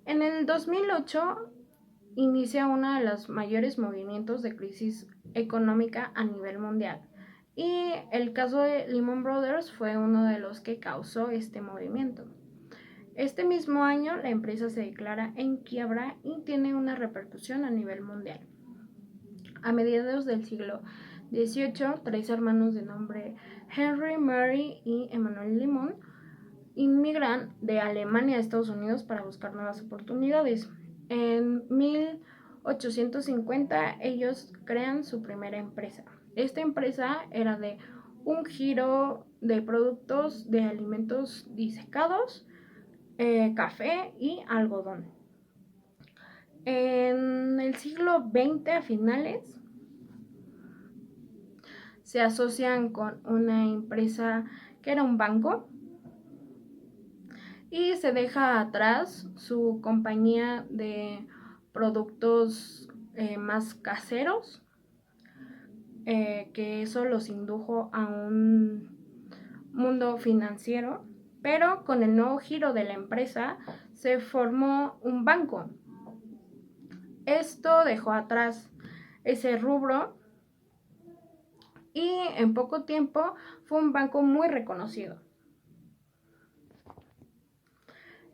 En el 2008 inicia uno de los mayores movimientos de crisis económica a nivel mundial. Y el caso de Lehman Brothers fue uno de los que causó este movimiento. Este mismo año la empresa se declara en quiebra y tiene una repercusión a nivel mundial. A mediados del siglo XVIII, tres hermanos de nombre Henry, Mary y Emmanuel Lehman inmigran de Alemania a Estados Unidos para buscar nuevas oportunidades. En 1850 ellos crean su primera empresa. Esta empresa era de un giro de productos de alimentos disecados, café y algodón. En el siglo XX a finales se asocian con una empresa que era un banco y se deja atrás su compañía de productos más caseros, que eso los indujo a un mundo financiero, pero con el nuevo giro de la empresa se formó un banco. Esto dejó atrás ese rubro y en poco tiempo fue un banco muy reconocido.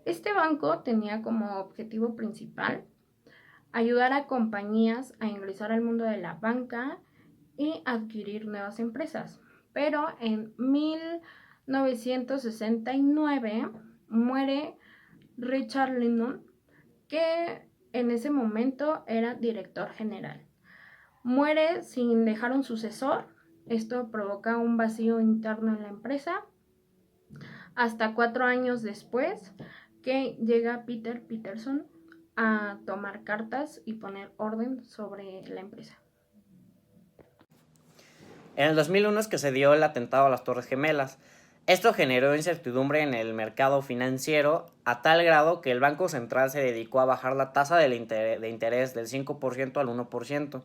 Este banco tenía como objetivo principal ayudar a compañías a ingresar al mundo de la banca y adquirir nuevas empresas. Pero en 1969 muere Richard Lehman, que en ese momento era director general. Muere sin dejar un sucesor. Esto provoca un vacío interno en la empresa. Hasta 4 años después que llega Peter Peterson a tomar cartas y poner orden sobre la empresa. En el 2001 es que se dio el atentado a las Torres Gemelas. Esto generó incertidumbre en el mercado financiero a tal grado que el Banco Central se dedicó a bajar la tasa de interés del 5% al 1%.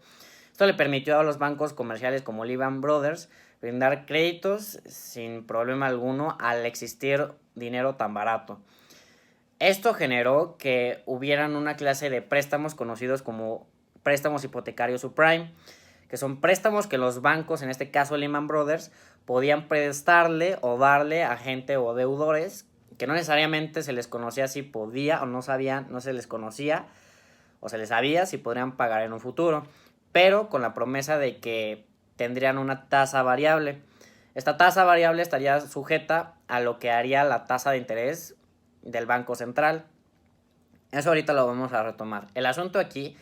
Esto le permitió a los bancos comerciales como Lehman Brothers brindar créditos sin problema alguno al existir dinero tan barato. Esto generó que hubieran una clase de préstamos conocidos como préstamos hipotecarios subprime, que son préstamos que los bancos, en este caso Lehman Brothers, podían prestarle o darle a gente o deudores que no necesariamente se les conocía si podía o no sabían, no se les conocía o se les sabía si podrían pagar en un futuro, pero con la promesa de que tendrían una tasa variable. Esta tasa variable estaría sujeta a lo que haría la tasa de interés del Banco Central. Eso ahorita lo vamos a retomar. El asunto aquí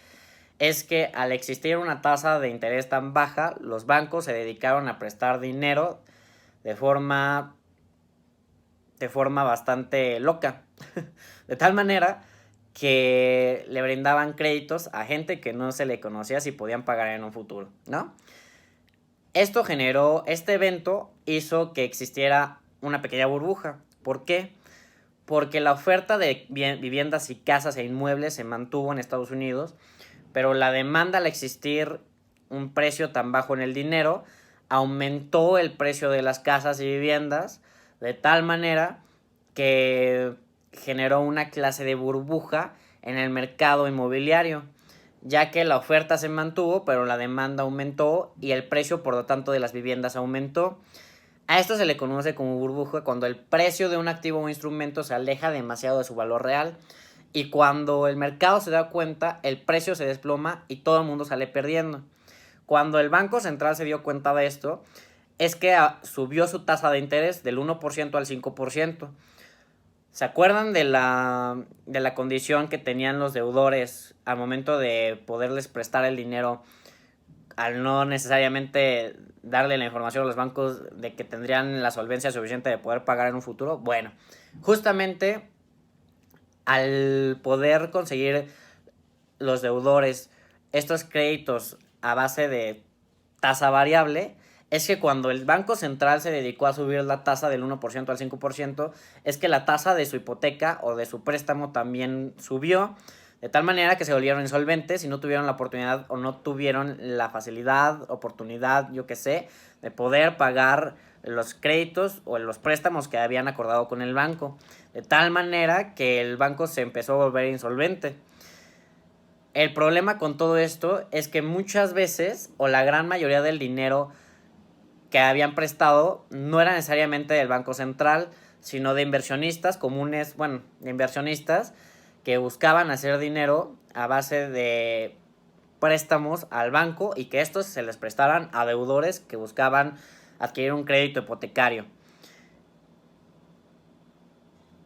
es que al existir una tasa de interés tan baja, los bancos se dedicaron a prestar dinero de forma bastante loca. De tal manera que le brindaban créditos a gente que no se le conocía si podían pagar en un futuro, ¿no? Este evento hizo que existiera una pequeña burbuja. ¿Por qué? Porque la oferta de viviendas y casas e inmuebles se mantuvo en Estados Unidos, pero la demanda, al existir un precio tan bajo en el dinero, aumentó el precio de las casas y viviendas de tal manera que generó una clase de burbuja en el mercado inmobiliario, ya que la oferta se mantuvo, pero la demanda aumentó y el precio, por lo tanto, de las viviendas aumentó. A esto se le conoce como burbuja cuando el precio de un activo o instrumento se aleja demasiado de su valor real, y cuando el mercado se da cuenta, el precio se desploma y todo el mundo sale perdiendo. Cuando el Banco Central se dio cuenta de esto, es que subió su tasa de interés del 1% al 5%. ¿Se acuerdan de la condición que tenían los deudores al momento de poderles prestar el dinero, al no necesariamente darle la información a los bancos de que tendrían la solvencia suficiente de poder pagar en un futuro? Bueno, justamente al poder conseguir los deudores estos créditos a base de tasa variable, es que cuando el Banco Central se dedicó a subir la tasa del 1% al 5%, es que la tasa de su hipoteca o de su préstamo también subió, de tal manera que se volvieron insolventes y no tuvieron la oportunidad o no tuvieron la facilidad, oportunidad, yo qué sé, de poder pagar los créditos o los préstamos que habían acordado con el banco, de tal manera que el banco se empezó a volver insolvente. El problema con todo esto es que muchas veces, o la gran mayoría del dinero que habían prestado, no era necesariamente del Banco Central, sino de inversionistas comunes, bueno, de inversionistas que buscaban hacer dinero a base de préstamos al banco y que estos se les prestaran a deudores que buscaban adquirir un crédito hipotecario.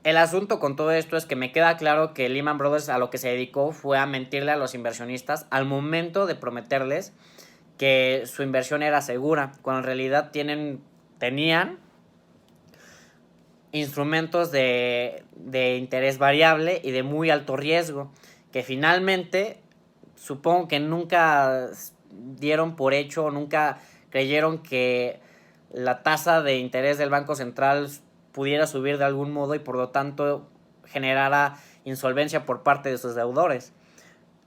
El asunto con todo esto es que me queda claro que Lehman Brothers a lo que se dedicó fue a mentirle a los inversionistas al momento de prometerles que su inversión era segura, cuando en realidad tenían instrumentos de interés variable y de muy alto riesgo, que finalmente supongo que nunca dieron por hecho, nunca creyeron que la tasa de interés del Banco Central pudiera subir de algún modo y por lo tanto generara insolvencia por parte de sus deudores.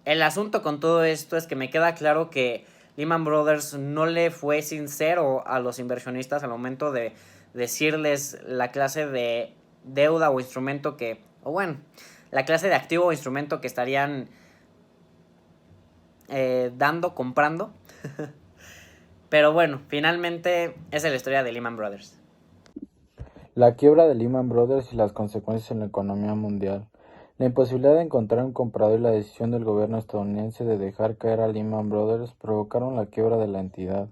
El asunto con todo esto es que me queda claro que Lehman Brothers no le fue sincero a los inversionistas al momento de decirles la clase de deuda o instrumento la clase de activo o instrumento que estarían comprando. Pero bueno, finalmente esa es la historia de Lehman Brothers. La quiebra de Lehman Brothers y las consecuencias en la economía mundial. La imposibilidad de encontrar un comprador y la decisión del gobierno estadounidense de dejar caer a Lehman Brothers provocaron la quiebra de la entidad.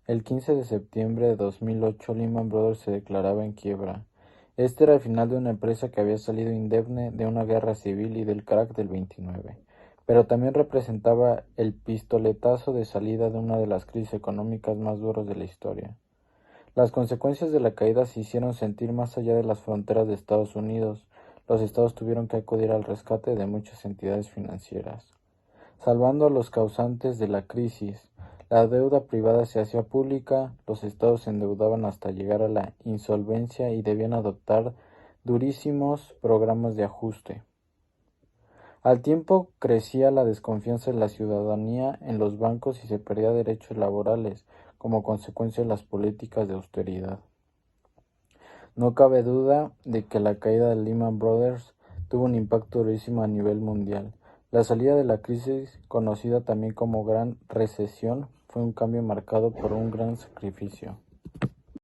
El 15 de septiembre de 2008, Lehman Brothers se declaraba en quiebra. Este era el final de una empresa que había salido indemne de una guerra civil y del crack del 29, pero también representaba el pistoletazo de salida de una de las crisis económicas más duras de la historia. Las consecuencias de la caída se hicieron sentir más allá de las fronteras de Estados Unidos. Los estados tuvieron que acudir al rescate de muchas entidades financieras, salvando a los causantes de la crisis. La deuda privada se hacía pública, los estados se endeudaban hasta llegar a la insolvencia y debían adoptar durísimos programas de ajuste. Al tiempo crecía la desconfianza de la ciudadanía en los bancos y se perdía derechos laborales como consecuencia de las políticas de austeridad. No cabe duda de que la caída de Lehman Brothers tuvo un impacto durísimo a nivel mundial. La salida de la crisis, conocida también como Gran Recesión, fue un cambio marcado por un gran sacrificio.